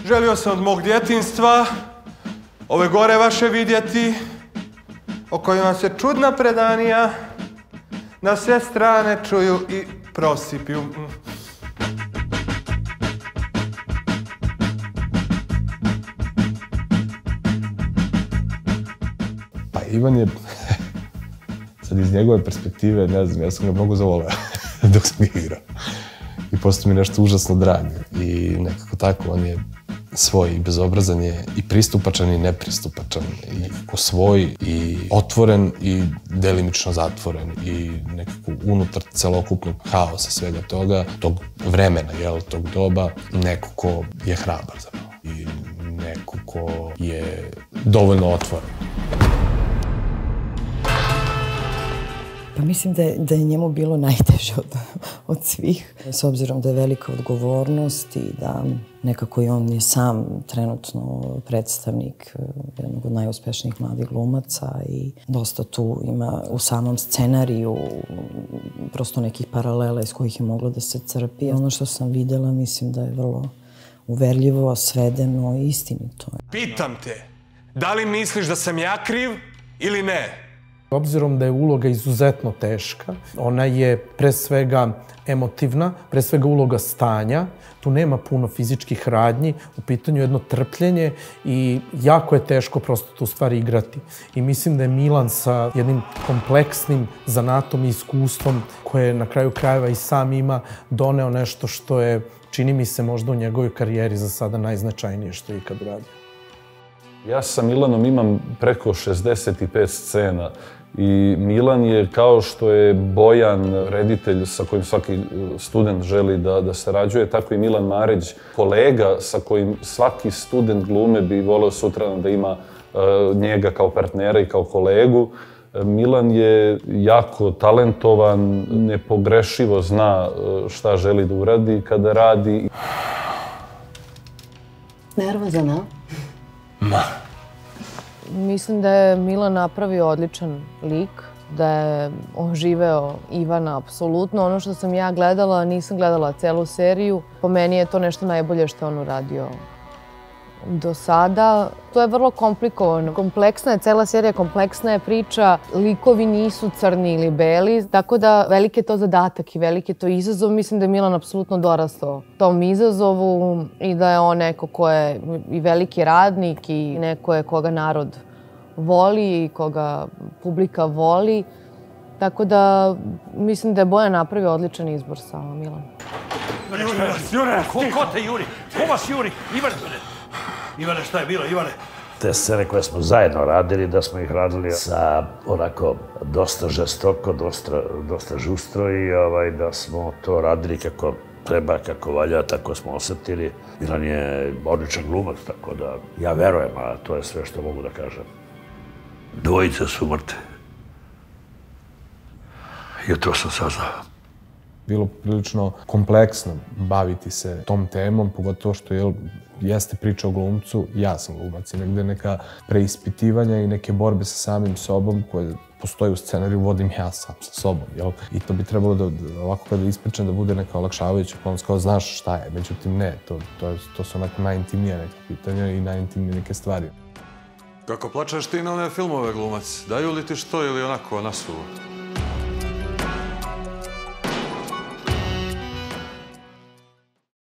Želio sam od mog djetinjstva ove gore vaše vidjeti, o kojima se čudna predanija na sve strane čuju i prosipju. Pa Ivan je, sad iz njegove perspektive, ne znam, ja sam ga mnogo zavoleo dok sam igrao. I postoji mi nešto užasno drago. I nekako tako, on je svoj i bezobrazan je i pristupačan i nepristupačan. I nekako svoj i otvoren i delimično zatvoren. I nekako unutar celokupnog haosa svega toga, tog vremena, tog doba, neko ko je hrabar zapravo. I neko ko je dovoljno otvoren. Pa mislim da je njemu bilo najteže od svih. S obzirom da je velika odgovornost i da nekako i on je sam trenutno predstavnik jednog od najuspešnijih mladih glumaca i dosta tu ima u samom scenariju prosto nekih paralela iz kojih je moglo da se crpi. Ono što sam videla mislim da je vrlo uverljivo, svedeno i istinito. Pitam te, da li misliš da sam ja kriv ili ne? Obzirom da je uloga izuzetno teška, ona je pre svega emotivna, pre svega uloga stanja, tu nema puno fizičkih radnji, u pitanju jedno trpljenje i jako je teško prosto tu stvari igrati. I mislim da je Milan sa jednim kompleksnim zanatom i iskustvom koje na kraju krajeva i sam ima doneo nešto što je, čini mi se, možda u njegovoj karijeri za sada najznačajnije što je ikad uradio. Ja sa Milanom imam preko 65 scena i Milan je kao što je Bojan reditelj sa kojim svaki student želi da sarađuje, tako i Milan Marić, kolega sa kojim svaki student glume bi voleo sutradan da ima njega kao partnera i kao kolegu. Milan je jako talentovan, nepogrešivo zna šta želi da uradi kada radi. Nervozan, a? Ma. Mislim da je Milan napravio odličan lik, da je oživeo Ivana apsolutno. Ono što sam ja gledala, nisam gledala celu seriju. Po meni je to nešto najbolje što je on uradio do sada. To je vrlo komplikovano. Kompleksna je, cela serija kompleksna je priča. Likovi nisu crni ili beli, tako da veliki je to zadatak i veliki je to izazov. Mislim da je Milan apsolutno dorastao tom izazovu i da je on neko ko je i veliki radnik i neko je koga narod voli i koga publika voli. Tako da mislim da je Bojan napravio odličan izbor sa Milanom. Jure, ko te juri? Ko vas juri? Ivane, šta je bilo, Ivane? Te scene koje smo zajedno radili, da smo ih radili sa onako dosta žestoko, dosta žustro i da smo to radili kako treba, kako valja, tako smo osetili. Milan je odličan glumac, tako da ja verujem, a to je sve što mogu da kažem. Dvojica su mrtve. Jutro sam saznao. Bilo prilično kompleksno baviti se tom temom, pogotovo što jeste priča o glumcu, ja sam glumac i negde neka preispitivanja i neke borbe sa samim sobom koje postoje u scenariju vodim ja sam sa sobom, jel? I to bi trebalo da ovako kada ispričam da bude neka olakšavajuća okolnost, kao znaš šta je, međutim ne, to su onako najintimnije neke pitanja i najintimnije neke stvari. Kako plačaš ti na one filmove, glumac? Daju li ti što ili onako nasuvo?